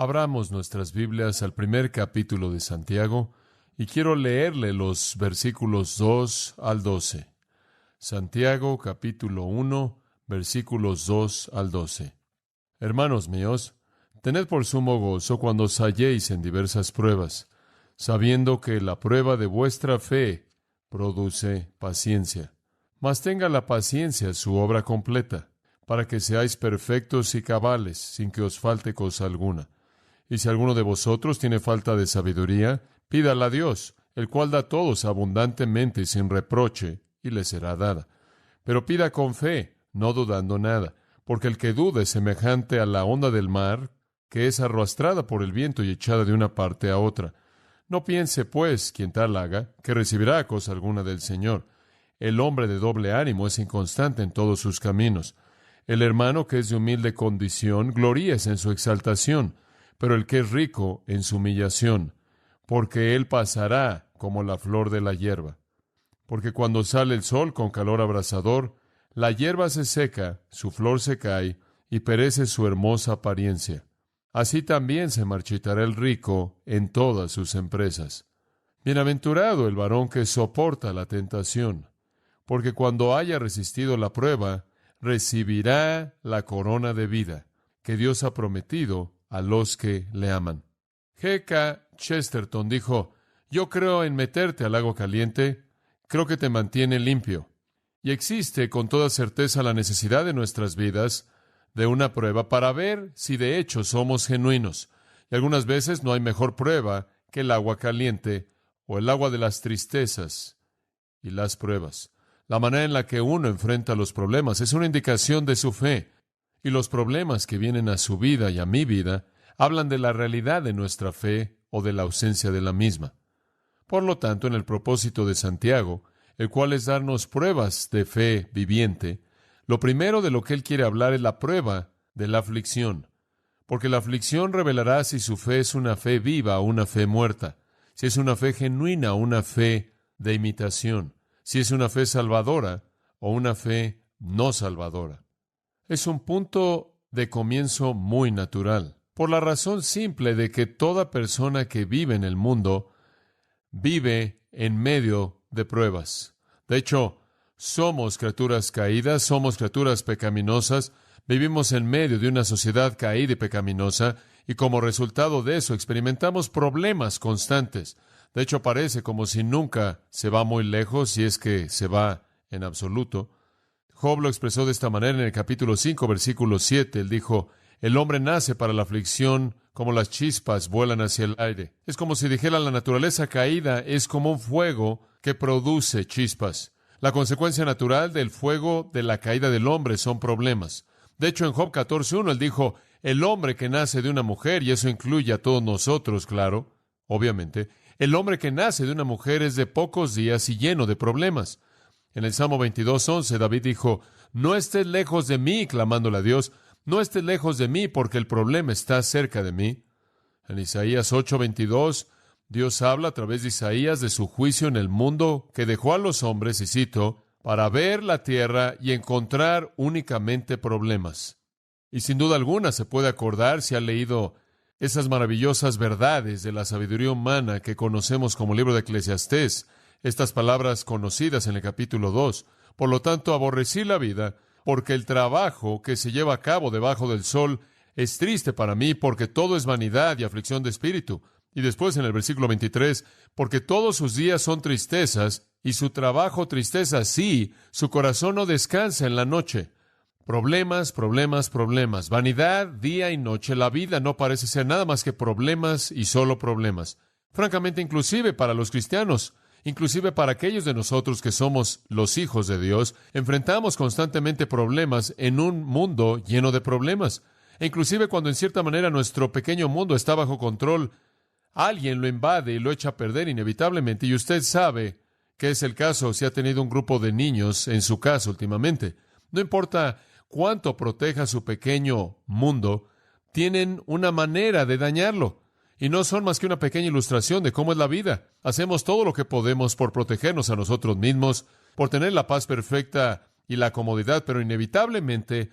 Abramos nuestras Biblias al primer capítulo de Santiago y quiero leerle los versículos 2 al 12. Santiago capítulo 1, versículos 2 al 12. Hermanos míos, tened por sumo gozo cuando os halléis en diversas pruebas, sabiendo que la prueba de vuestra fe produce paciencia. Mas tenga la paciencia su obra completa, para que seáis perfectos y cabales, sin que os falte cosa alguna. Y si alguno de vosotros tiene falta de sabiduría, pídala a Dios, el cual da a todos abundantemente y sin reproche, y le será dada. Pero pida con fe, no dudando nada, porque el que duda es semejante a la onda del mar, que es arrastrada por el viento y echada de una parte a otra. No piense, pues, quien tal haga, que recibirá cosa alguna del Señor. El hombre de doble ánimo es inconstante en todos sus caminos. El hermano que es de humilde condición, gloríese en su exaltación, pero el que es rico en su humillación, porque él pasará como la flor de la hierba. Porque cuando sale el sol con calor abrasador, la hierba se seca, su flor se cae, y perece su hermosa apariencia. Así también se marchitará el rico en todas sus empresas. Bienaventurado el varón que soporta la tentación, porque cuando haya resistido la prueba, recibirá la corona de vida que Dios ha prometido a los que le aman. G.K. Chesterton dijo: yo creo en meterte al agua caliente, creo que te mantiene limpio. Y existe con toda certeza la necesidad de nuestras vidas de una prueba para ver si de hecho somos genuinos. Y algunas veces no hay mejor prueba que el agua caliente o el agua de las tristezas y las pruebas. La manera en la que uno enfrenta los problemas es una indicación de su fe. Y los problemas que vienen a su vida y a mi vida hablan de la realidad de nuestra fe o de la ausencia de la misma. Por lo tanto, en el propósito de Santiago, el cual es darnos pruebas de fe viviente, lo primero de lo que él quiere hablar es la prueba de la aflicción, porque la aflicción revelará si su fe es una fe viva o una fe muerta, si es una fe genuina o una fe de imitación, si es una fe salvadora o una fe no salvadora. Es un punto de comienzo muy natural, por la razón simple de que toda persona que vive en el mundo vive en medio de pruebas. De hecho, somos criaturas caídas, somos criaturas pecaminosas, vivimos en medio de una sociedad caída y pecaminosa, y como resultado de eso experimentamos problemas constantes. De hecho, parece como si nunca se va muy lejos, si es que se va en absoluto. Job lo expresó de esta manera en el capítulo 5, versículo 7. Él dijo: el hombre nace para la aflicción como las chispas vuelan hacia el aire. Es como si dijera: la naturaleza caída es como un fuego que produce chispas. La consecuencia natural del fuego de la caída del hombre son problemas. De hecho, en Job 14:1 él dijo: el hombre que nace de una mujer, y eso incluye a todos nosotros, claro, obviamente, el hombre que nace de una mujer es de pocos días y lleno de problemas. En el Salmo 22:11, David dijo: no estés lejos de mí, clamándole a Dios, no estés lejos de mí, porque el problema está cerca de mí. En Isaías 8:22, Dios habla a través de Isaías de su juicio en el mundo que dejó a los hombres, y cito, para ver la tierra y encontrar únicamente problemas. Y sin duda alguna se puede acordar, si ha leído esas maravillosas verdades de la sabiduría humana que conocemos como libro de Eclesiastés, estas palabras conocidas en el capítulo 2. Por lo tanto, aborrecí la vida, porque el trabajo que se lleva a cabo debajo del sol es triste para mí, porque todo es vanidad y aflicción de espíritu. Y después en el versículo 23, porque todos sus días son tristezas, y su trabajo tristeza, sí, su corazón no descansa en la noche. Problemas, problemas, problemas. Vanidad, día y noche. La vida no parece ser nada más que problemas y solo problemas. Francamente, inclusive para los cristianos, inclusive para aquellos de nosotros que somos los hijos de Dios, enfrentamos constantemente problemas en un mundo lleno de problemas. E inclusive cuando en cierta manera nuestro pequeño mundo está bajo control, alguien lo invade y lo echa a perder inevitablemente. Y usted sabe que es el caso si ha tenido un grupo de niños en su casa últimamente. No importa cuánto proteja su pequeño mundo, tienen una manera de dañarlo. Y no son más que una pequeña ilustración de cómo es la vida. Hacemos todo lo que podemos por protegernos a nosotros mismos, por tener la paz perfecta y la comodidad, pero inevitablemente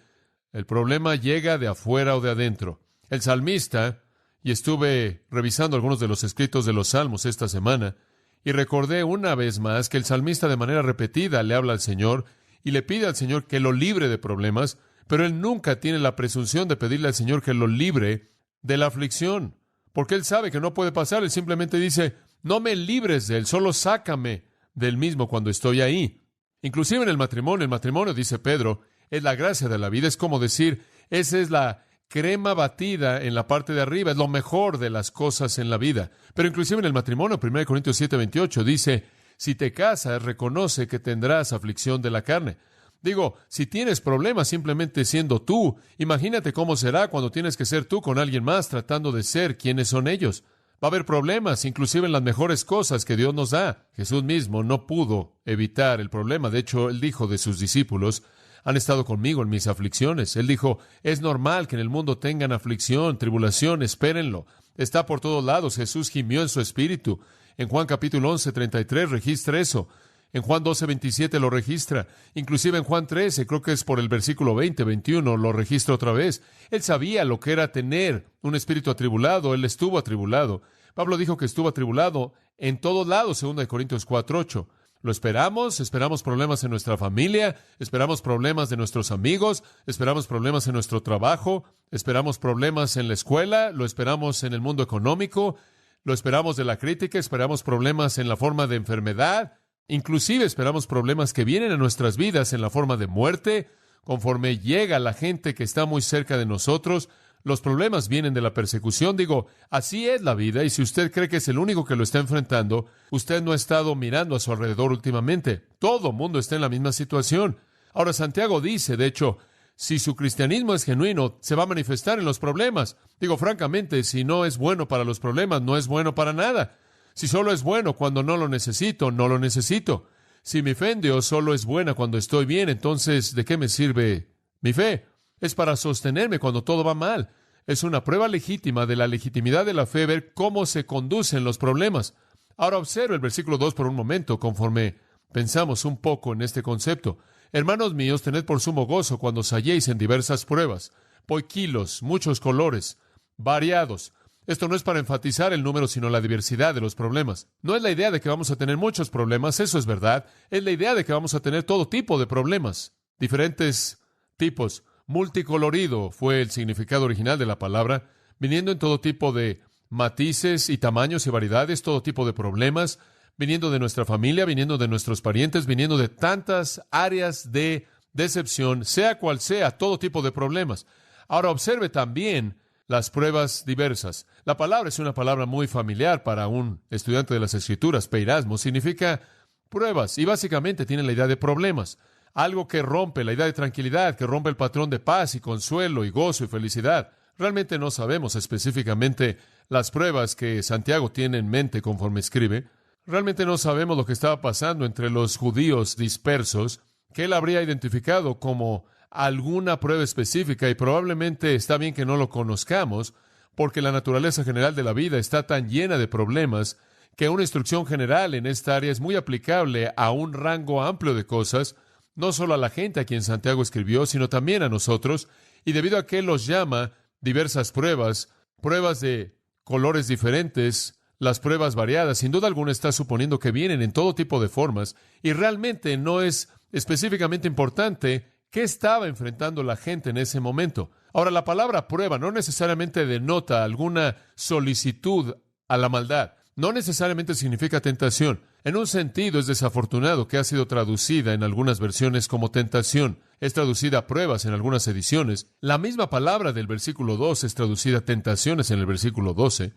el problema llega de afuera o de adentro. El salmista, y estuve revisando algunos de los escritos de los Salmos esta semana, y recordé una vez más que el salmista de manera repetida le habla al Señor y le pide al Señor que lo libre de problemas, pero él nunca tiene la presunción de pedirle al Señor que lo libre de la aflicción, porque él sabe que no puede pasar. Él simplemente dice, no me libres de él, solo sácame del mismo cuando estoy ahí. Inclusive en el matrimonio, dice Pedro, es la gracia de la vida. Es como decir, esa es la crema batida en la parte de arriba, es lo mejor de las cosas en la vida. Pero inclusive en el matrimonio, 1 Corintios 7:28, dice, si te casas, reconoce que tendrás aflicción de la carne. Digo, si tienes problemas simplemente siendo tú, imagínate cómo será cuando tienes que ser tú con alguien más tratando de ser quienes son ellos. Va a haber problemas, inclusive en las mejores cosas que Dios nos da. Jesús mismo no pudo evitar el problema. De hecho, él dijo de sus discípulos, han estado conmigo en mis aflicciones. Él dijo, es normal que en el mundo tengan aflicción, tribulación, espérenlo. Está por todos lados. Jesús gimió en su espíritu. En Juan capítulo 11:33 registra eso. En Juan 12:27 lo registra. Inclusive en Juan 13, creo que es por el versículo 20-21, lo registra otra vez. Él sabía lo que era tener un espíritu atribulado. Él estuvo atribulado. Pablo dijo que estuvo atribulado en todos lados, 2 Corintios 4:8. Lo esperamos problemas en nuestra familia, esperamos problemas de nuestros amigos, esperamos problemas en nuestro trabajo, esperamos problemas en la escuela, lo esperamos en el mundo económico, lo esperamos de la crítica, esperamos problemas en la forma de enfermedad, inclusive esperamos problemas que vienen a nuestras vidas en la forma de muerte, conforme llega la gente que está muy cerca de nosotros. Los problemas vienen de la persecución. Digo, así es la vida, y si usted cree que es el único que lo está enfrentando, usted no ha estado mirando a su alrededor últimamente. Todo mundo está en la misma situación. Ahora, Santiago dice, de hecho, si su cristianismo es genuino, se va a manifestar en los problemas. Digo, francamente, si no es bueno para los problemas, no es bueno para nada. Si solo es bueno cuando no lo necesito, no lo necesito. Si mi fe en Dios solo es buena cuando estoy bien, entonces, ¿de qué me sirve mi fe? Es para sostenerme cuando todo va mal. Es una prueba legítima de la legitimidad de la fe ver cómo se conducen los problemas. Ahora observe el versículo 2 por un momento, conforme pensamos un poco en este concepto. Hermanos míos, tened por sumo gozo cuando os halléis en diversas pruebas, poiquilos, muchos colores, variados. Esto no es para enfatizar el número, sino la diversidad de los problemas. No es la idea de que vamos a tener muchos problemas, eso es verdad. Es la idea de que vamos a tener todo tipo de problemas, diferentes tipos. Multicolorido fue el significado original de la palabra, viniendo en todo tipo de matices y tamaños y variedades, todo tipo de problemas, viniendo de nuestra familia, viniendo de nuestros parientes, viniendo de tantas áreas de decepción, sea cual sea, todo tipo de problemas. Ahora observe también las pruebas diversas. La palabra es una palabra muy familiar para un estudiante de las Escrituras. Peirasmo significa pruebas y básicamente tiene la idea de problemas. Algo que rompe la idea de tranquilidad, que rompe el patrón de paz y consuelo y gozo y felicidad. Realmente no sabemos específicamente las pruebas que Santiago tiene en mente conforme escribe. Realmente no sabemos lo que estaba pasando entre los judíos dispersos, que él habría identificado como alguna prueba específica, y probablemente está bien que no lo conozcamos, porque la naturaleza general de la vida está tan llena de problemas que una instrucción general en esta área es muy aplicable a un rango amplio de cosas, no solo a la gente a quien Santiago escribió, sino también a nosotros, y debido a que él los llama diversas pruebas, pruebas de colores diferentes, las pruebas variadas, sin duda alguna está suponiendo que vienen en todo tipo de formas, y realmente no es específicamente importante qué estaba enfrentando la gente en ese momento. Ahora, la palabra prueba no necesariamente denota alguna solicitud a la maldad. No necesariamente significa tentación. En un sentido, es desafortunado que ha sido traducida en algunas versiones como tentación. Es traducida a pruebas en algunas ediciones. La misma palabra del versículo 12 es traducida a tentaciones en el versículo 12.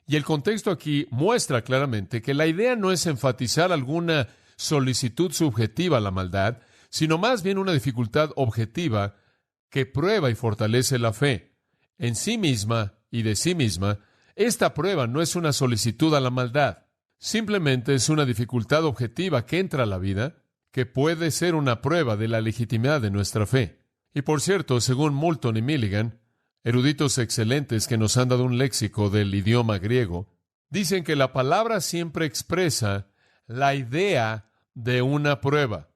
Y el contexto aquí muestra claramente que la idea no es enfatizar alguna solicitud subjetiva a la maldad, sino más bien una dificultad objetiva que prueba y fortalece la fe. En sí misma y de sí misma, esta prueba no es una solicitud a la maldad, simplemente es una dificultad objetiva que entra a la vida, que puede ser una prueba de la legitimidad de nuestra fe. Y por cierto, según Moulton y Milligan, eruditos excelentes que nos han dado un léxico del idioma griego, dicen que la palabra siempre expresa la idea de una prueba.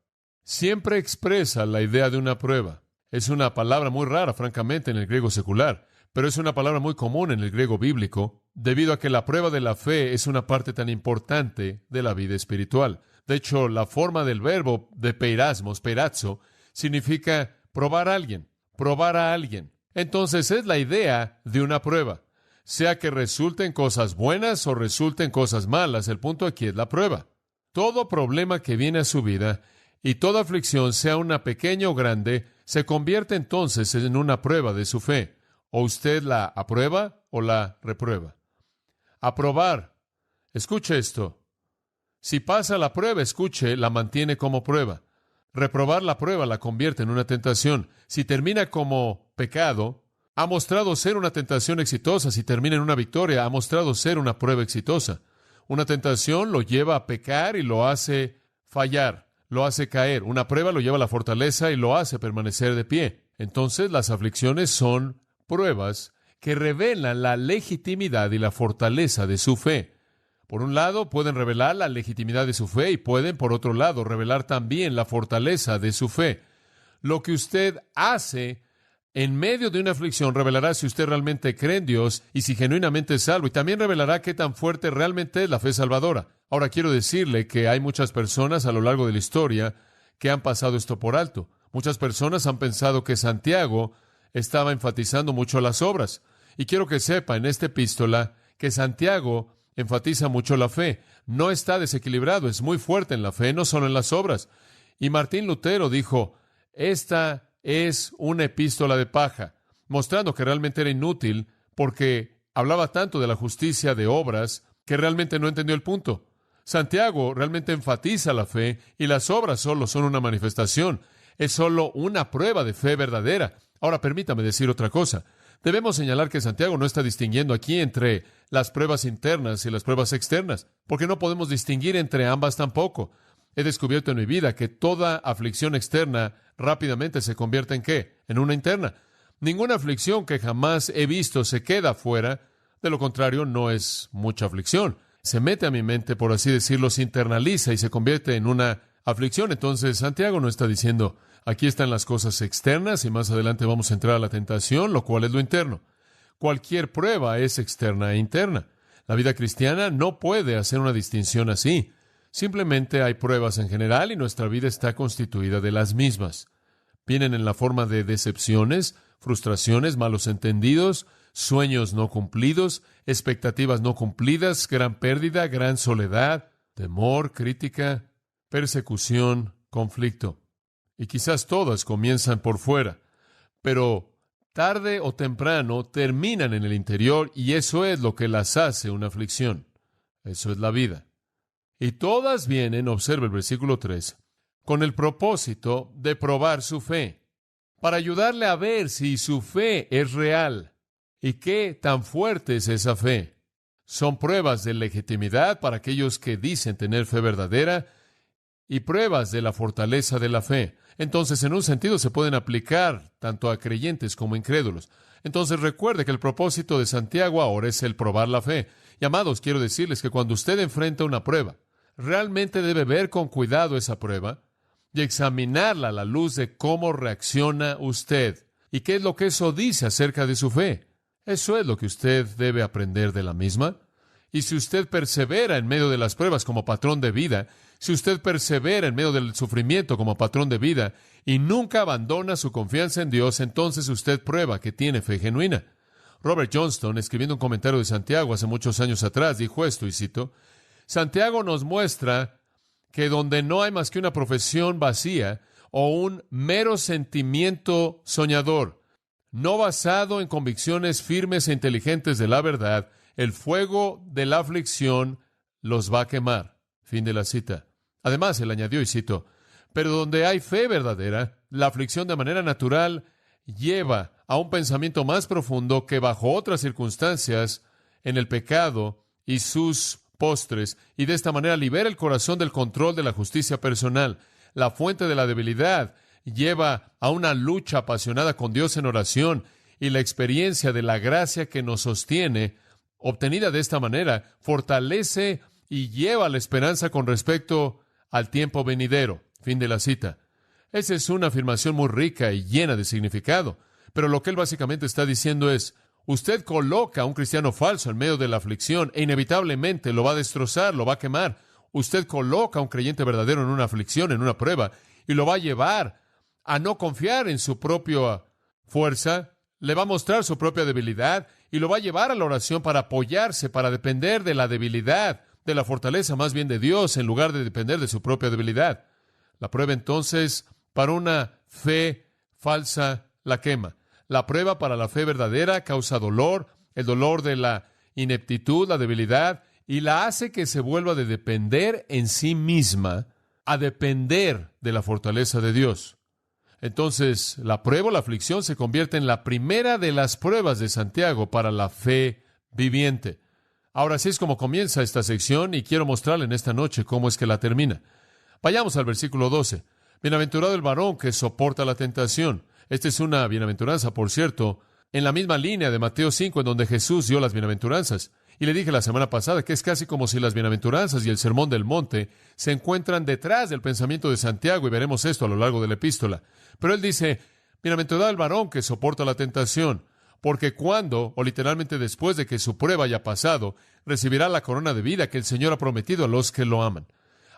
Siempre expresa la idea de una prueba. Es una palabra muy rara, francamente, en el griego secular, pero es una palabra muy común en el griego bíblico, debido a que la prueba de la fe es una parte tan importante de la vida espiritual. De hecho, la forma del verbo de peirasmos, peirazzo, significa probar a alguien, probar a alguien. Entonces es la idea de una prueba. Sea que resulten cosas buenas o resulten cosas malas, el punto aquí es la prueba. Todo problema que viene a su vida y toda aflicción, sea una pequeña o grande, se convierte entonces en una prueba de su fe. O usted la aprueba o la reprueba. Aprobar. Escuche esto. Si pasa la prueba, escuche, la mantiene como prueba. Reprobar la prueba la convierte en una tentación. Si termina como pecado, ha mostrado ser una tentación exitosa. Si termina en una victoria, ha mostrado ser una prueba exitosa. Una tentación lo lleva a pecar y lo hace fallar, lo hace caer. Una prueba lo lleva a la fortaleza y lo hace permanecer de pie. Entonces, las aflicciones son pruebas que revelan la legitimidad y la fortaleza de su fe. Por un lado, pueden revelar la legitimidad de su fe y pueden, por otro lado, revelar también la fortaleza de su fe. Lo que usted hace en medio de una aflicción revelará si usted realmente cree en Dios y si genuinamente es salvo, y también revelará qué tan fuerte realmente es la fe salvadora. Ahora, quiero decirle que hay muchas personas a lo largo de la historia que han pasado esto por alto. Muchas personas han pensado que Santiago estaba enfatizando mucho las obras. Y quiero que sepa en esta epístola que Santiago enfatiza mucho la fe. No está desequilibrado, es muy fuerte en la fe, no solo en las obras. Y Martín Lutero dijo, esta es una epístola de paja, mostrando que realmente era inútil porque hablaba tanto de la justicia de obras que realmente no entendió el punto. Santiago realmente enfatiza la fe y las obras solo son una manifestación. Es solo una prueba de fe verdadera. Ahora, permítame decir otra cosa. Debemos señalar que Santiago no está distinguiendo aquí entre las pruebas internas y las pruebas externas, porque no podemos distinguir entre ambas tampoco. He descubierto en mi vida que toda aflicción externa rápidamente se convierte ¿en qué? En una interna. Ninguna aflicción que jamás he visto se queda fuera. De lo contrario, no es mucha aflicción. Se mete a mi mente, por así decirlo, se internaliza y se convierte en una aflicción. Entonces, Santiago no está diciendo, aquí están las cosas externas y más adelante vamos a entrar a la tentación, lo cual es lo interno. Cualquier prueba es externa e interna. La vida cristiana no puede hacer una distinción así. Simplemente hay pruebas en general y nuestra vida está constituida de las mismas. Vienen en la forma de decepciones, frustraciones, malos entendidos, sueños no cumplidos, expectativas no cumplidas, gran pérdida, gran soledad, temor, crítica, persecución, conflicto. Y quizás todas comienzan por fuera, pero tarde o temprano terminan en el interior y eso es lo que las hace una aflicción. Eso es la vida. Y todas vienen, observa el versículo 3, con el propósito de probar su fe, para ayudarle a ver si su fe es real y qué tan fuerte es esa fe. Son pruebas de legitimidad para aquellos que dicen tener fe verdadera y pruebas de la fortaleza de la fe. Entonces, en un sentido, se pueden aplicar tanto a creyentes como a incrédulos. Entonces, recuerde que el propósito de Santiago ahora es el probar la fe. Y, amados, quiero decirles que cuando usted enfrenta una prueba, realmente debe ver con cuidado esa prueba y examinarla a la luz de cómo reacciona usted y qué es lo que eso dice acerca de su fe. Eso es lo que usted debe aprender de la misma. Y si usted persevera en medio de las pruebas como patrón de vida, si usted persevera en medio del sufrimiento como patrón de vida y nunca abandona su confianza en Dios, entonces usted prueba que tiene fe genuina. Robert Johnston, escribiendo un comentario de Santiago hace muchos años atrás, dijo esto, y cito, Santiago nos muestra que donde no hay más que una profesión vacía o un mero sentimiento soñador, no basado en convicciones firmes e inteligentes de la verdad, el fuego de la aflicción los va a quemar. Fin de la cita. Además, él añadió, y cito, pero donde hay fe verdadera, la aflicción de manera natural lleva a un pensamiento más profundo que bajo otras circunstancias en el pecado y sus postres, y de esta manera libera el corazón del control de la justicia personal. La fuente de la debilidad lleva a una lucha apasionada con Dios en oración, y la experiencia de la gracia que nos sostiene, obtenida de esta manera, fortalece y lleva la esperanza con respecto al tiempo venidero. Fin de la cita. Esa es una afirmación muy rica y llena de significado, pero lo que él básicamente está diciendo es, Usted coloca a un cristiano falso en medio de la aflicción e inevitablemente lo va a destrozar, lo va a quemar. Usted coloca a un creyente verdadero en una aflicción, en una prueba, y lo va a llevar a no confiar en su propia fuerza, le va a mostrar su propia debilidad y lo va a llevar a la oración para apoyarse, para depender de la debilidad, de la fortaleza más bien de Dios, en lugar de depender de su propia debilidad. La prueba entonces, para una fe falsa, la quema. La prueba para la fe verdadera causa dolor, el dolor de la ineptitud, la debilidad, y la hace que se vuelva de depender en sí misma a depender de la fortaleza de Dios. Entonces, la prueba o la aflicción se convierte en la primera de las pruebas de Santiago para la fe viviente. Ahora, así es como comienza esta sección y quiero mostrarle en esta noche cómo es que la termina. Vayamos al versículo 12. Bienaventurado el varón que soporta la tentación. Esta es una bienaventuranza, por cierto, en la misma línea de Mateo 5, en donde Jesús dio las bienaventuranzas. Y le dije la semana pasada que es casi como si las bienaventuranzas y el sermón del monte se encuentran detrás del pensamiento de Santiago, y veremos esto a lo largo de la epístola. Pero él dice, bienaventurado el varón que soporta la tentación, porque cuando, o literalmente después de que su prueba haya pasado, recibirá la corona de vida que el Señor ha prometido a los que lo aman.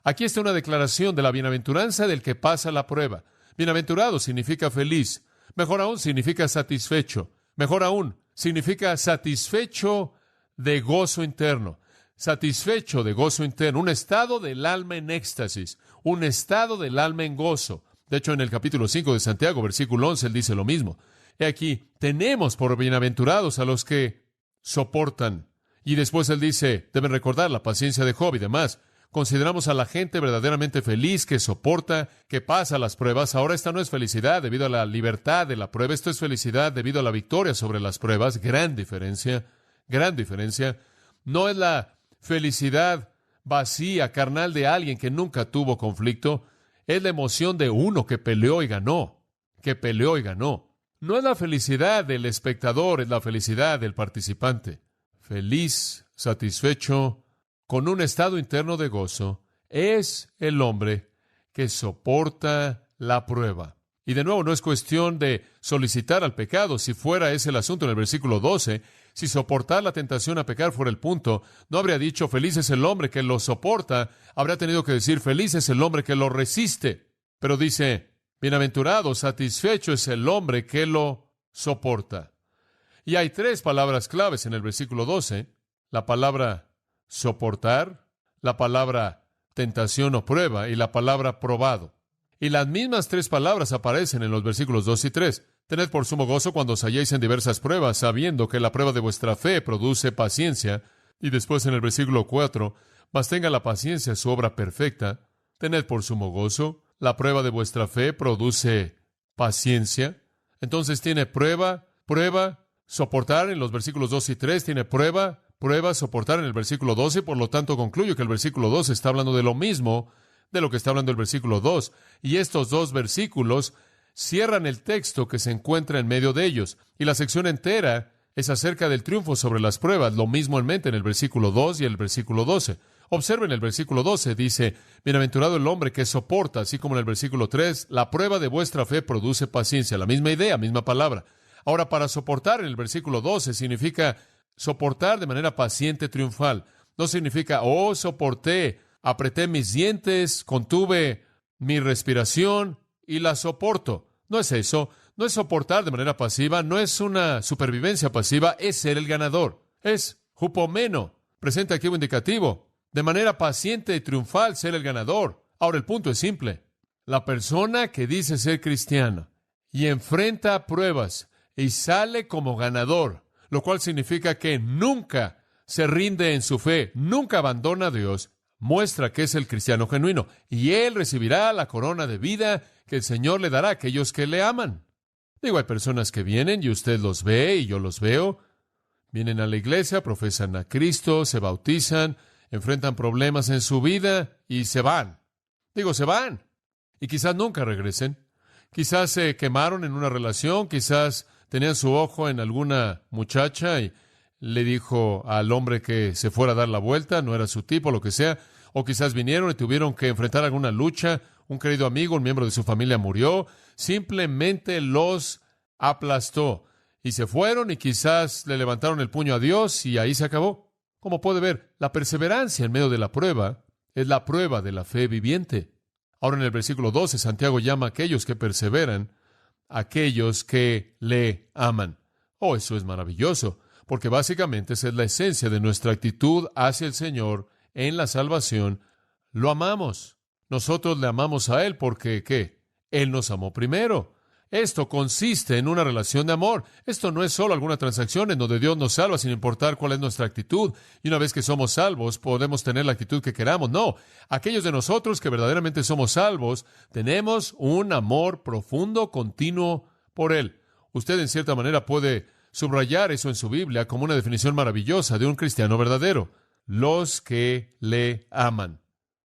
Aquí está una declaración de la bienaventuranza del que pasa la prueba. Bienaventurado significa feliz. Mejor aún significa satisfecho. Mejor aún significa satisfecho de gozo interno. Satisfecho de gozo interno. Un estado del alma en éxtasis. Un estado del alma en gozo. De hecho, en el capítulo 5 de Santiago, versículo 11, él dice lo mismo. He aquí, tenemos por bienaventurados a los que soportan. Y después él dice, deben recordar la paciencia de Job y demás. Consideramos a la gente verdaderamente feliz que soporta, que pasa las pruebas. Ahora esta no es felicidad debido a la libertad de la prueba. Esto es felicidad debido a la victoria sobre las pruebas. Gran diferencia, gran diferencia. No es la felicidad vacía, carnal de alguien que nunca tuvo conflicto. Es la emoción de uno que peleó y ganó, que peleó y ganó. No es la felicidad del espectador, es la felicidad del participante. Feliz, satisfecho, con un estado interno de gozo, es el hombre que soporta la prueba. Y de nuevo, no es cuestión de solicitar al pecado. Si fuera ese el asunto en el versículo 12, si soportar la tentación a pecar fuera el punto, no habría dicho feliz es el hombre que lo soporta, habría tenido que decir feliz es el hombre que lo resiste. Pero dice, bienaventurado, satisfecho es el hombre que lo soporta. Y hay tres palabras claves en el versículo 12. La palabra soportar, la palabra tentación o prueba y la palabra probado. Y las mismas tres palabras aparecen en los versículos 2 y 3. Tened por sumo gozo cuando os halléis en diversas pruebas, sabiendo que la prueba de vuestra fe produce paciencia. Y después en el versículo 4, mas tenga la paciencia su obra perfecta. Tened por sumo gozo, la prueba de vuestra fe produce paciencia. Entonces tiene prueba, soportar en los versículos 2 y 3, tiene prueba, soportar en el versículo 12, por lo tanto concluyo que el versículo 12 está hablando de lo mismo de lo que está hablando el versículo 2. Y estos dos versículos cierran el texto que se encuentra en medio de ellos. Y la sección entera es acerca del triunfo sobre las pruebas, lo mismo en mente en el versículo 2 y el versículo 12. Observen el versículo 12, dice, bienaventurado el hombre que soporta, así como en el versículo 3, la prueba de vuestra fe produce paciencia. La misma idea, misma palabra. Ahora, para soportar en el versículo 12 significa soportar de manera paciente, triunfal. No significa, soporté, apreté mis dientes, contuve mi respiración y la soporto. No es eso. No es soportar de manera pasiva, no es una supervivencia pasiva, es ser el ganador. Es hupomeno. Presenta aquí un indicativo. De manera paciente y triunfal, ser el ganador. Ahora, el punto es simple. La persona que dice ser cristiana y enfrenta pruebas y sale como ganador, lo cual significa que nunca se rinde en su fe, nunca abandona a Dios, muestra que es el cristiano genuino, y él recibirá la corona de vida que el Señor le dará a aquellos que le aman. Digo, hay personas que vienen y usted los ve y yo los veo, vienen a la iglesia, profesan a Cristo, se bautizan, enfrentan problemas en su vida y se van. Se van. Y quizás nunca regresen. Quizás se quemaron en una relación, quizás tenían su ojo en alguna muchacha y le dijo al hombre que se fuera a dar la vuelta, no era su tipo, lo que sea. O quizás vinieron y tuvieron que enfrentar alguna lucha, un querido amigo, un miembro de su familia murió, simplemente los aplastó. y se fueron y quizás le levantaron el puño a Dios y ahí se acabó. Como puede ver, la perseverancia en medio de la prueba es la prueba de la fe viviente. Ahora en el versículo 12, Santiago llama a aquellos que perseveran, aquellos que le aman. Oh, eso es maravilloso, porque básicamente esa es la esencia de nuestra actitud hacia el Señor en la salvación. Lo amamos. Nosotros le amamos a Él porque, ¿qué? Él nos amó primero. Esto consiste en una relación de amor. Esto no es solo alguna transacción en donde Dios nos salva sin importar cuál es nuestra actitud. Y una vez que somos salvos, podemos tener la actitud que queramos. No, aquellos de nosotros que verdaderamente somos salvos, tenemos un amor profundo, continuo por Él. Usted en cierta manera puede subrayar eso en su Biblia como una definición maravillosa de un cristiano verdadero. Los que le aman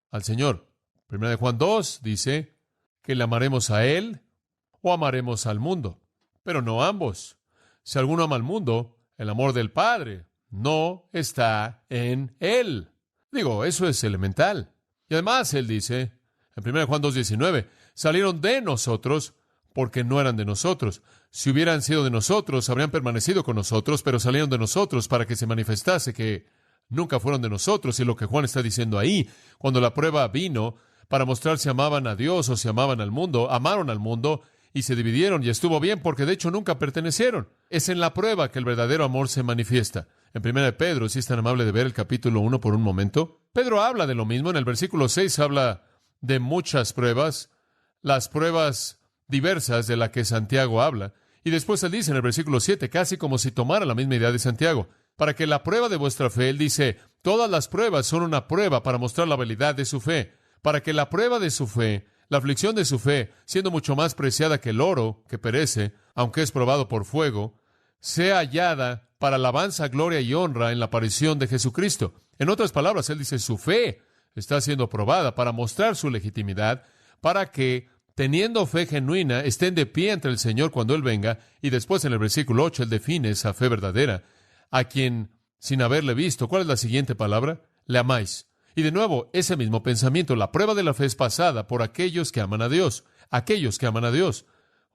al Señor. Primera de Juan 2 dice que le amaremos a Él o amaremos al mundo, pero no ambos. Si alguno ama al mundo, el amor del Padre no está en él. Digo, eso es elemental. Y además, él dice, en 1 Juan 2:19, salieron de nosotros porque no eran de nosotros. Si hubieran sido de nosotros, habrían permanecido con nosotros, pero salieron de nosotros para que se manifestase que nunca fueron de nosotros. Y lo que Juan está diciendo ahí, cuando la prueba vino para mostrar si amaban a Dios o si amaban al mundo, amaron al mundo, y se dividieron, y estuvo bien, porque de hecho nunca pertenecieron. Es en la prueba que el verdadero amor se manifiesta. En 1 de Pedro, si es tan amable de ver el capítulo 1 por un momento, Pedro habla de lo mismo. En el versículo 6 habla de muchas pruebas, las pruebas diversas de las que Santiago habla. Y después él dice en el versículo 7, casi como si tomara la misma idea de Santiago, para que la prueba de vuestra fe, él dice, todas las pruebas son una prueba para mostrar la validad de su fe, para que la prueba de su fe, la aflicción de su fe, siendo mucho más preciada que el oro que perece, aunque es probado por fuego, sea hallada para alabanza, gloria y honra en la aparición de Jesucristo. En otras palabras, él dice, su fe está siendo probada para mostrar su legitimidad, para que, teniendo fe genuina, estén de pie ante el Señor cuando Él venga. Y después, en el versículo 8, él define esa fe verdadera, a quien, sin haberle visto, ¿cuál es la siguiente palabra? Le amáis. Y de nuevo, ese mismo pensamiento, la prueba de la fe es pasada por aquellos que aman a Dios, aquellos que aman a Dios.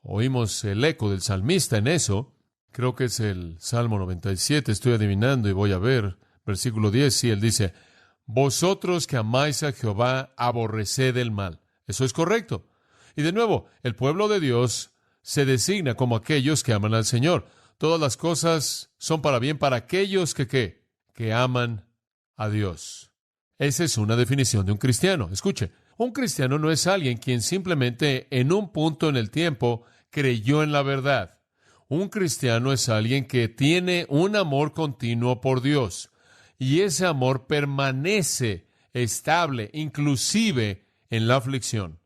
Oímos el eco del salmista en eso. Creo que es el Salmo 97, estoy adivinando y voy a ver. Versículo 10, sí, él dice, vosotros que amáis a Jehová, aborreced el mal. Eso es correcto. Y de nuevo, el pueblo de Dios se designa como aquellos que aman al Señor. Todas las cosas son para bien para aquellos que, ¿qué? Que aman a Dios. Esa es una definición de un cristiano. Escuche, un cristiano no es alguien quien simplemente en un punto en el tiempo creyó en la verdad. Un cristiano es alguien que tiene un amor continuo por Dios. Y ese amor permanece estable, inclusive en la aflicción.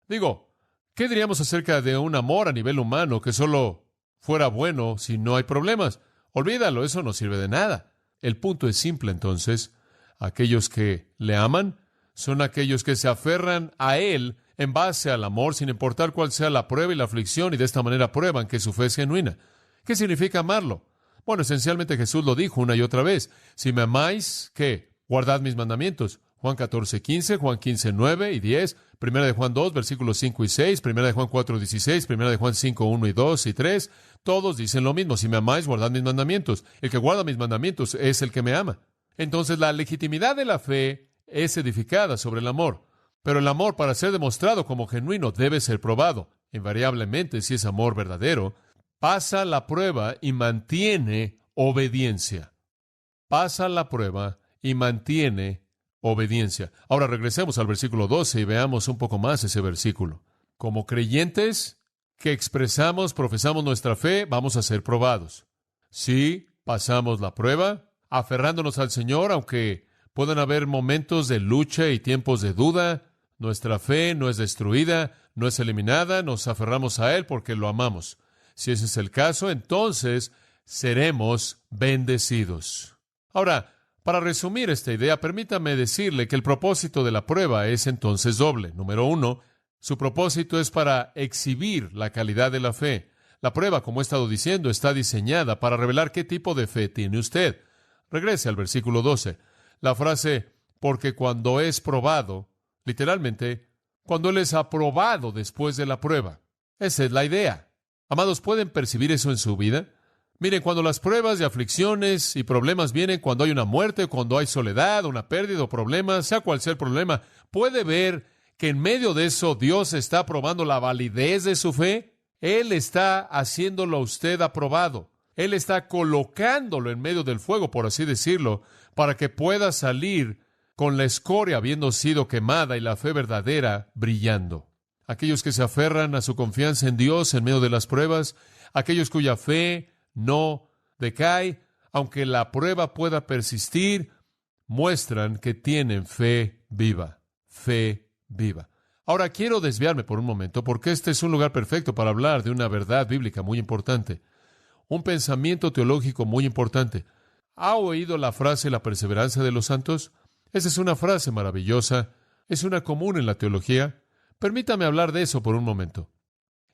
Digo, ¿qué diríamos acerca de un amor a nivel humano que solo fuera bueno si no hay problemas? Olvídalo, eso no sirve de nada. El punto es simple entonces. Aquellos que le aman son aquellos que se aferran a Él en base al amor, sin importar cuál sea la prueba y la aflicción, y de esta manera prueban que su fe es genuina. ¿Qué significa amarlo? Bueno, esencialmente Jesús lo dijo una y otra vez. Si me amáis, ¿qué? Guardad mis mandamientos. Juan 14:15, Juan 15:9 y 10, Primera de Juan 2, versículos 5 y 6, Primera de Juan 4:16, Primera de Juan 5:1 y 2 y 3, todos dicen lo mismo. Si me amáis, guardad mis mandamientos. El que guarda mis mandamientos es el que me ama. Entonces, la legitimidad de la fe es edificada sobre el amor. Pero el amor, para ser demostrado como genuino, debe ser probado. Invariablemente, si es amor verdadero, pasa la prueba y mantiene obediencia. Pasa la prueba y mantiene obediencia. Ahora regresemos al versículo 12 y veamos un poco más ese versículo. Como creyentes que expresamos, profesamos nuestra fe, vamos a ser probados. Si pasamos la prueba, aferrándonos al Señor, aunque puedan haber momentos de lucha y tiempos de duda, nuestra fe no es destruida, no es eliminada, nos aferramos a Él porque lo amamos. Si ese es el caso, entonces seremos bendecidos. Ahora, para resumir esta idea, permítame decirle que el propósito de la prueba es entonces doble. Número 1, su propósito es para exhibir la calidad de la fe. La prueba, como he estado diciendo, está diseñada para revelar qué tipo de fe tiene usted. Regrese al versículo 12. La frase, porque cuando es probado, literalmente, cuando Él es aprobado después de la prueba. Esa es la idea. Amados, ¿pueden percibir eso en su vida? Miren, cuando las pruebas y aflicciones y problemas vienen, cuando hay una muerte, cuando hay soledad, una pérdida o problemas, sea cual sea el problema, puede ver que en medio de eso Dios está probando la validez de su fe. Él está haciéndolo a usted aprobado. Él está colocándolo en medio del fuego, por así decirlo, para que pueda salir con la escoria habiendo sido quemada y la fe verdadera brillando. Aquellos que se aferran a su confianza en Dios en medio de las pruebas, aquellos cuya fe no decae, aunque la prueba pueda persistir, muestran que tienen fe viva. Fe viva. Ahora quiero desviarme por un momento, porque este es un lugar perfecto para hablar de una verdad bíblica muy importante, un pensamiento teológico muy importante. ¿Ha oído la frase la perseverancia de los santos? Esa es una frase maravillosa, es una común en la teología. Permítame hablar de eso por un momento.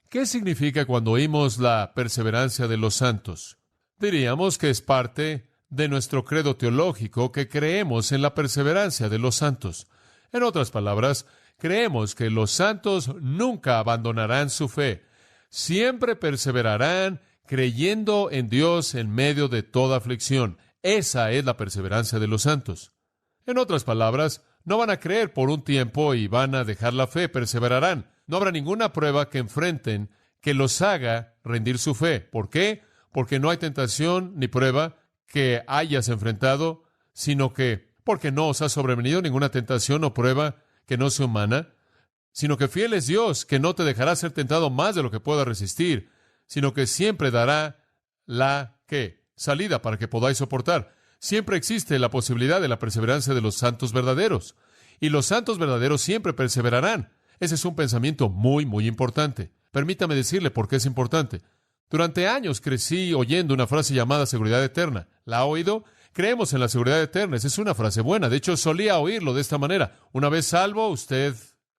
¿Qué significa cuando oímos la perseverancia de los santos? Diríamos que es parte de nuestro credo teológico que creemos en la perseverancia de los santos. En otras palabras, creemos que los santos nunca abandonarán su fe. Siempre perseverarán creyendo en Dios en medio de toda aflicción. Esa es la perseverancia de los santos. En otras palabras, no van a creer por un tiempo y van a dejar la fe, perseverarán. No habrá ninguna prueba que enfrenten que los haga rendir su fe. ¿Por qué? Porque no hay tentación ni prueba que hayas enfrentado, sino que porque no os ha sobrevenido ninguna tentación o prueba que no sea humana, sino que fiel es Dios, que no te dejará ser tentado más de lo que puedas resistir, sino que siempre dará la salida para que podáis soportar. Siempre existe la posibilidad de la perseverancia de los santos verdaderos. Y los santos verdaderos siempre perseverarán. Ese es un pensamiento muy, muy importante. Permítame decirle por qué es importante. Durante años crecí oyendo una frase llamada seguridad eterna. ¿La ha oído? Creemos en la seguridad eterna. Esa es una frase buena. De hecho, solía oírlo de esta manera. Una vez salvo, usted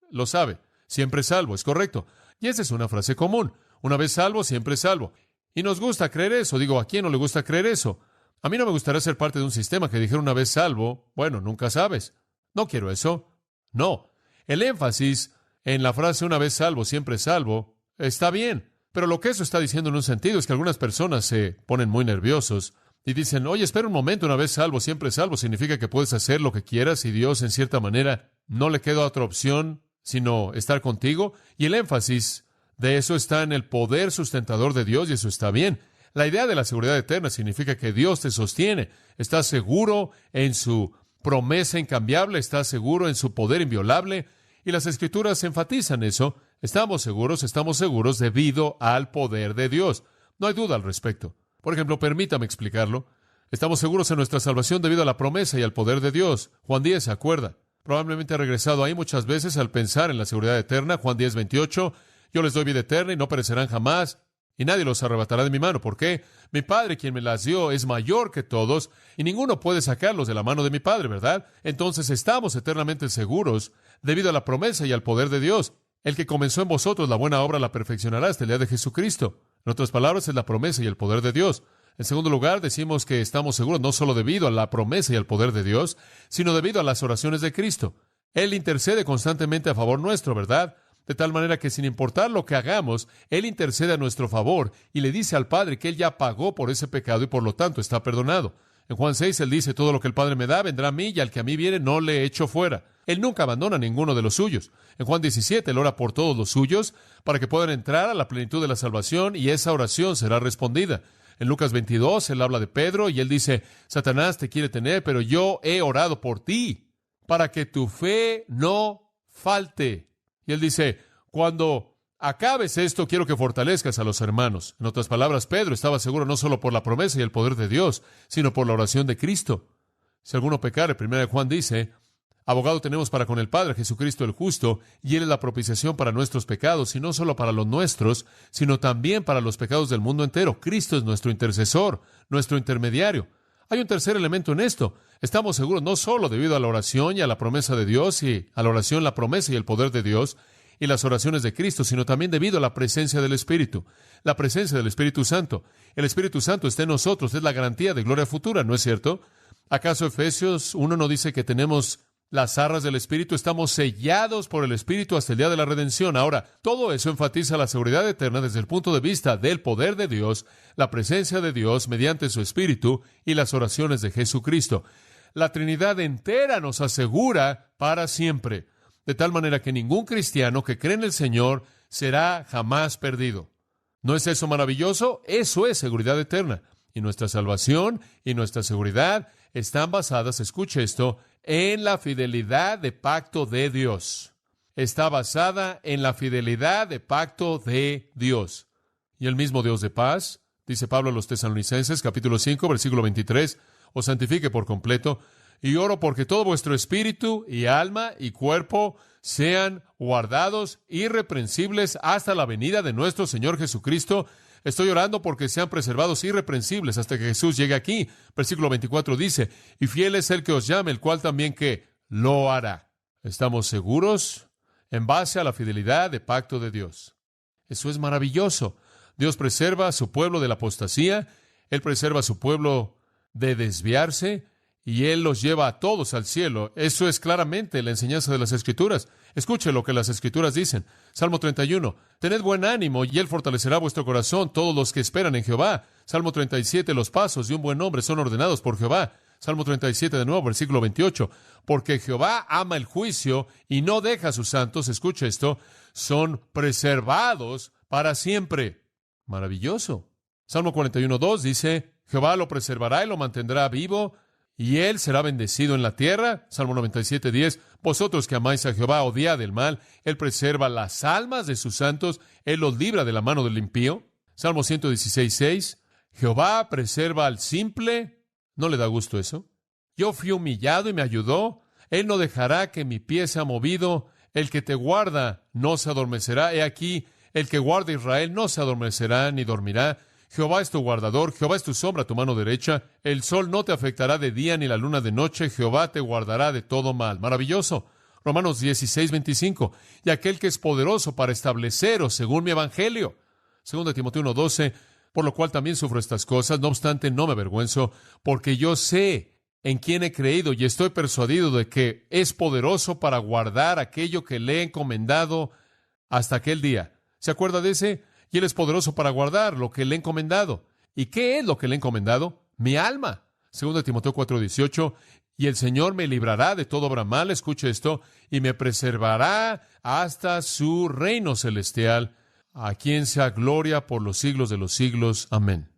lo sabe. Siempre salvo, es correcto. Y esa es una frase común. Una vez salvo, siempre salvo. Y nos gusta creer eso. Digo, ¿a quién no le gusta creer eso? A mí no me gustaría ser parte de un sistema que dijera una vez salvo, bueno, nunca sabes. No quiero eso. No. El énfasis en la frase una vez salvo, siempre salvo, está bien. Pero lo que eso está diciendo en un sentido es que algunas personas se ponen muy nerviosos y dicen, oye, espera un momento, una vez salvo, siempre salvo, significa que puedes hacer lo que quieras y Dios, en cierta manera, no le queda otra opción sino estar contigo. Y el énfasis de eso está en el poder sustentador de Dios y eso está bien. La idea de la seguridad eterna significa que Dios te sostiene. Estás seguro en su promesa incambiable, estás seguro en su poder inviolable. Y las Escrituras enfatizan eso. Estamos seguros debido al poder de Dios. No hay duda al respecto. Por ejemplo, permítame explicarlo. Estamos seguros en nuestra salvación debido a la promesa y al poder de Dios. Juan 10, ¿se acuerda? Probablemente ha regresado ahí muchas veces al pensar en la seguridad eterna. Juan 10, 28. Yo les doy vida eterna y no perecerán jamás, y nadie los arrebatará de mi mano. ¿Por qué? Mi Padre, quien me las dio, es mayor que todos, y ninguno puede sacarlos de la mano de mi Padre, ¿verdad? Entonces estamos eternamente seguros debido a la promesa y al poder de Dios. El que comenzó en vosotros la buena obra la perfeccionará hasta el día de Jesucristo. En otras palabras, es la promesa y el poder de Dios. En segundo lugar, decimos que estamos seguros no solo debido a la promesa y al poder de Dios, sino debido a las oraciones de Cristo. Él intercede constantemente a favor nuestro, ¿verdad? De tal manera que sin importar lo que hagamos, Él intercede a nuestro favor y le dice al Padre que Él ya pagó por ese pecado y por lo tanto está perdonado. En Juan 6, Él dice, todo lo que el Padre me da vendrá a mí y al que a mí viene no le echo fuera. Él nunca abandona a ninguno de los suyos. En Juan 17, Él ora por todos los suyos para que puedan entrar a la plenitud de la salvación y esa oración será respondida. En Lucas 22, Él habla de Pedro y Él dice, Satanás te quiere tener, pero yo he orado por ti para que tu fe no falte. Y Él dice, cuando acabes esto, quiero que fortalezcas a los hermanos. En otras palabras, Pedro estaba seguro no solo por la promesa y el poder de Dios, sino por la oración de Cristo. Si alguno pecare, 1 Juan dice, abogado tenemos para con el Padre, Jesucristo el justo, y Él es la propiciación para nuestros pecados, y no solo para los nuestros, sino también para los pecados del mundo entero. Cristo es nuestro intercesor, nuestro intermediario. Hay un tercer elemento en esto. Estamos seguros no solo debido a la oración y a la promesa de Dios, y a la oración, la promesa y el poder de Dios, y las oraciones de Cristo, sino también debido a la presencia del Espíritu, la presencia del Espíritu Santo. El Espíritu Santo está en nosotros, es la garantía de gloria futura, ¿no es cierto? ¿Acaso Efesios 1 no dice que tenemos las arras del Espíritu, estamos sellados por el Espíritu hasta el día de la redención. Ahora, todo eso enfatiza la seguridad eterna desde el punto de vista del poder de Dios, la presencia de Dios mediante su Espíritu y las oraciones de Jesucristo. La Trinidad entera nos asegura para siempre, de tal manera que ningún cristiano que cree en el Señor será jamás perdido. ¿No es eso maravilloso? Eso es seguridad eterna. Y nuestra salvación y nuestra seguridad están basadas, escuche esto, en la fidelidad de pacto de Dios. Está basada en la fidelidad de pacto de Dios. Y el mismo Dios de paz, dice Pablo a los Tesalonicenses, capítulo 5, versículo 23, os santifique por completo, y oro porque todo vuestro espíritu y alma y cuerpo sean guardados irreprensibles hasta la venida de nuestro Señor Jesucristo. Estoy orando porque sean preservados irreprensibles hasta que Jesús llegue aquí. Versículo 24 dice, y fiel es el que os llame, el cual también que lo hará. Estamos seguros en base a la fidelidad de pacto de Dios. Eso es maravilloso. Dios preserva a su pueblo de la apostasía, Él preserva a su pueblo de desviarse, y Él los lleva a todos al cielo. Eso es claramente la enseñanza de las Escrituras. Escuche lo que las Escrituras dicen. Salmo 31. Tened buen ánimo, y Él fortalecerá vuestro corazón, todos los que esperan en Jehová. Salmo 37. Los pasos de un buen hombre son ordenados por Jehová. Salmo 37 de nuevo, versículo 28. Porque Jehová ama el juicio y no deja a sus santos, escuche esto, son preservados para siempre. Maravilloso. Salmo 41:2 dice, Jehová lo preservará y lo mantendrá vivo, y él será bendecido en la tierra. Salmo 97:10, vosotros que amáis a Jehová, odiad el mal, él preserva las almas de sus santos, él los libra de la mano del impío. Salmo 116:6, Jehová preserva al simple. ¿No le da gusto eso? Yo fui humillado y me ayudó, él no dejará que mi pie sea movido, el que te guarda no se adormecerá. He aquí, el que guarda a Israel no se adormecerá ni dormirá. Jehová es tu guardador, Jehová es tu sombra, tu mano derecha. El sol no te afectará de día ni la luna de noche. Jehová te guardará de todo mal. Maravilloso. Romanos 16:25. Y aquel que es poderoso para estableceros según mi evangelio. 2 Timoteo 1:12. Por lo cual también sufro estas cosas. No obstante, no me avergüenzo, porque yo sé en quién he creído y estoy persuadido de que es poderoso para guardar aquello que le he encomendado hasta aquel día. ¿Se acuerda de ese? Y Él es poderoso para guardar lo que le he encomendado. ¿Y qué es lo que le he encomendado? Mi alma. 2 Timoteo 4:18. Y el Señor me librará de todo obra mal, escuche esto, y me preservará hasta su reino celestial, a quien sea gloria por los siglos de los siglos. Amén.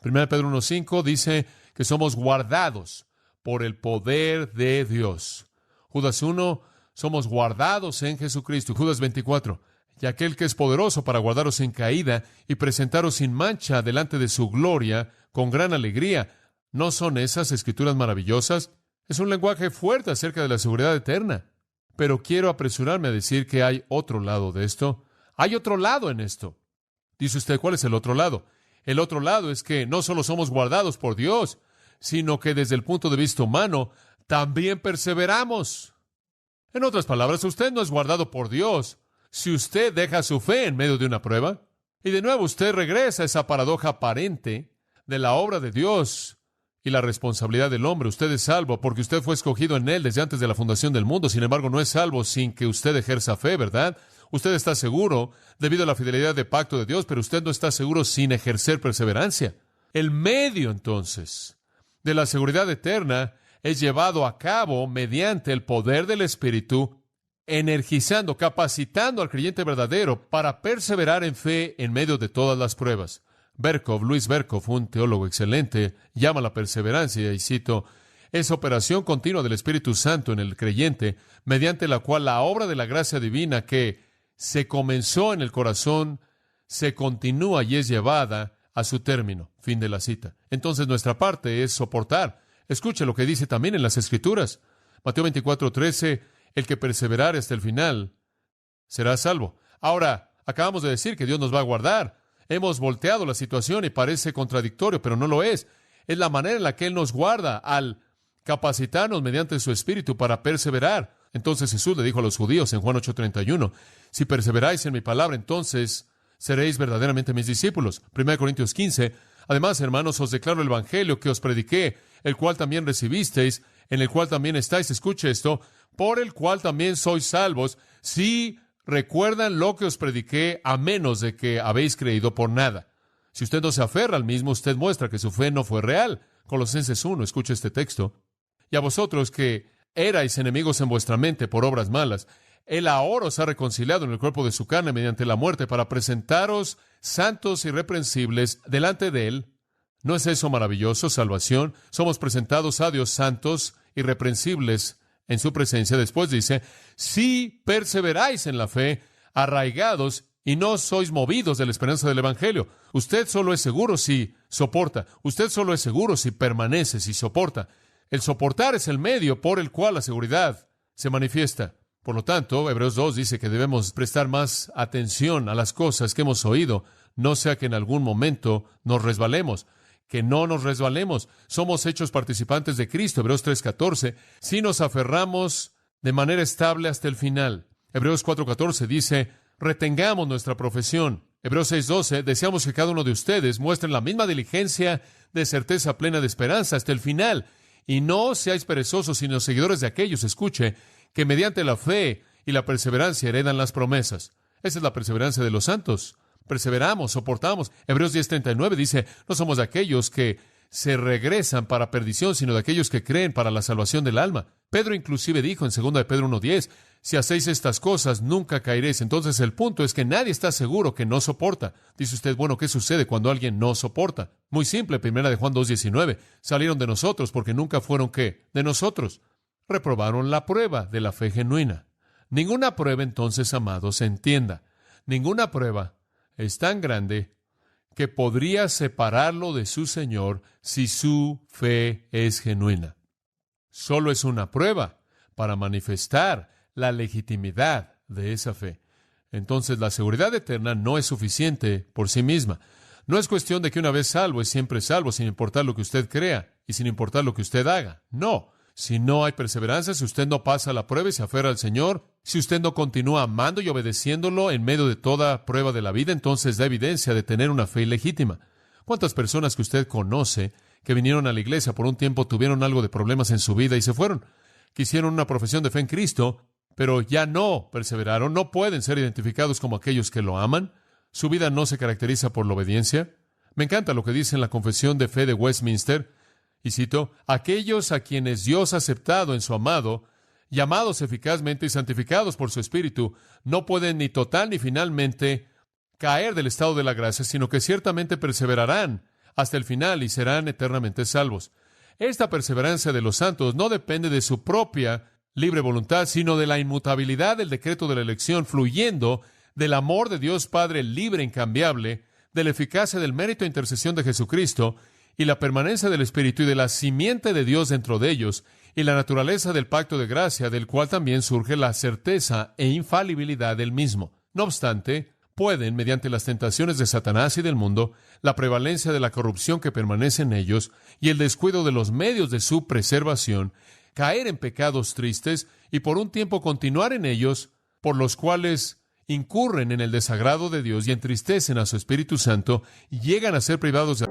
1 Pedro 1:5 dice que somos guardados por el poder de Dios. Judas 1, somos guardados en Jesucristo. Judas 24, y aquel que es poderoso para guardaros sin caída y presentaros sin mancha delante de su gloria con gran alegría. ¿No son esas escrituras maravillosas? Es un lenguaje fuerte acerca de la seguridad eterna. Pero quiero apresurarme a decir que hay otro lado de esto. Hay otro lado en esto. Dice usted, ¿cuál es el otro lado? El otro lado es que no solo somos guardados por Dios, sino que desde el punto de vista humano también perseveramos. En otras palabras, usted no es guardado por Dios si usted deja su fe en medio de una prueba. Y de nuevo usted regresa a esa paradoja aparente de la obra de Dios y la responsabilidad del hombre. Usted es salvo porque usted fue escogido en Él desde antes de la fundación del mundo. Sin embargo, no es salvo sin que usted ejerza fe, ¿verdad? Usted está seguro debido a la fidelidad de pacto de Dios, pero usted no está seguro sin ejercer perseverancia. El medio, entonces, de la seguridad eterna es llevado a cabo mediante el poder del Espíritu, energizando, capacitando al creyente verdadero para perseverar en fe en medio de todas las pruebas. Luis Berkhoff, un teólogo excelente, llama la perseverancia, y cito, es operación continua del Espíritu Santo en el creyente, mediante la cual la obra de la gracia divina que se comenzó en el corazón se continúa y es llevada a su término. Fin de la cita. Entonces nuestra parte es soportar. Escuche lo que dice también en las Escrituras. Mateo 24:13, el que perseverare hasta el final será salvo. Ahora, acabamos de decir que Dios nos va a guardar. Hemos volteado la situación y parece contradictorio, pero no lo es. Es la manera en la que Él nos guarda al capacitarnos mediante su Espíritu para perseverar. Entonces Jesús le dijo a los judíos en Juan 8:31, si perseveráis en mi palabra, entonces seréis verdaderamente mis discípulos. 1 Corintios 15, además, hermanos, os declaro el evangelio que os prediqué, el cual también recibisteis, en el cual también estáis, escuche esto, por el cual también sois salvos, si recuerdan lo que os prediqué, a menos de que habéis creído por nada. Si usted no se aferra al mismo, usted muestra que su fe no fue real. Colosenses 1, escuche este texto. Y a vosotros que erais enemigos en vuestra mente por obras malas, Él ahora os ha reconciliado en el cuerpo de su carne mediante la muerte para presentaros santos y irreprensibles delante de Él. ¿No es eso maravilloso, salvación? Somos presentados a Dios santos, irreprensibles en su presencia. Después dice, si perseveráis en la fe, arraigados y no sois movidos de la esperanza del Evangelio. Usted solo es seguro si soporta. Usted solo es seguro si permanece, si soporta. El soportar es el medio por el cual la seguridad se manifiesta. Por lo tanto, Hebreos 2 dice que debemos prestar más atención a las cosas que hemos oído, no sea que en algún momento nos resbalemos. Que no nos resbalemos. Somos hechos participantes de Cristo, Hebreos 3:14, si nos aferramos de manera estable hasta el final. Hebreos 4:14 dice, retengamos nuestra profesión. Hebreos 6:12, deseamos que cada uno de ustedes muestren la misma diligencia de certeza plena de esperanza hasta el final, y no seáis perezosos, sino seguidores de aquellos, escuche, que mediante la fe y la perseverancia heredan las promesas. Esa es la perseverancia de los santos. Perseveramos, soportamos. Hebreos 10:39 dice, no somos de aquellos que se regresan para perdición, sino de aquellos que creen para la salvación del alma. Pedro inclusive dijo en 2 de Pedro 1:10, si hacéis estas cosas, nunca caeréis. Entonces el punto es que nadie está seguro que no soporta. Dice usted, bueno, ¿qué sucede cuando alguien no soporta? Muy simple, 1 de Juan 2:19, salieron de nosotros porque nunca fueron, ¿qué? De nosotros. Reprobaron la prueba de la fe genuina. Ninguna prueba, entonces, amados, entienda, ninguna prueba es tan grande que podría separarlo de su Señor si su fe es genuina. Solo es una prueba para manifestar la legitimidad de esa fe. Entonces, la seguridad eterna no es suficiente por sí misma. No es cuestión de que una vez salvo es siempre salvo, sin importar lo que usted crea y sin importar lo que usted haga. No. Si no hay perseverancia, si usted no pasa la prueba y se aferra al Señor, si usted no continúa amando y obedeciéndolo en medio de toda prueba de la vida, entonces da evidencia de tener una fe ilegítima. ¿Cuántas personas que usted conoce que vinieron a la iglesia por un tiempo tuvieron algo de problemas en su vida y se fueron? Que hicieron una profesión de fe en Cristo, pero ya no perseveraron, no pueden ser identificados como aquellos que lo aman. Su vida no se caracteriza por la obediencia. Me encanta lo que dice en la Confesión de Fe de Westminster. Y cito, aquellos a quienes Dios ha aceptado en su amado, llamados eficazmente y santificados por su Espíritu, no pueden ni total ni finalmente caer del estado de la gracia, sino que ciertamente perseverarán hasta el final y serán eternamente salvos. Esta perseverancia de los santos no depende de su propia libre voluntad, sino de la inmutabilidad del decreto de la elección, fluyendo del amor de Dios Padre libre e incambiable, de la eficacia del mérito e intercesión de Jesucristo, y la permanencia del Espíritu y de la simiente de Dios dentro de ellos, y la naturaleza del pacto de gracia, del cual también surge la certeza e infalibilidad del mismo. No obstante, pueden, mediante las tentaciones de Satanás y del mundo, la prevalencia de la corrupción que permanece en ellos y el descuido de los medios de su preservación, caer en pecados tristes y por un tiempo continuar en ellos, por los cuales incurren en el desagrado de Dios y entristecen a su Espíritu Santo y llegan a ser privados de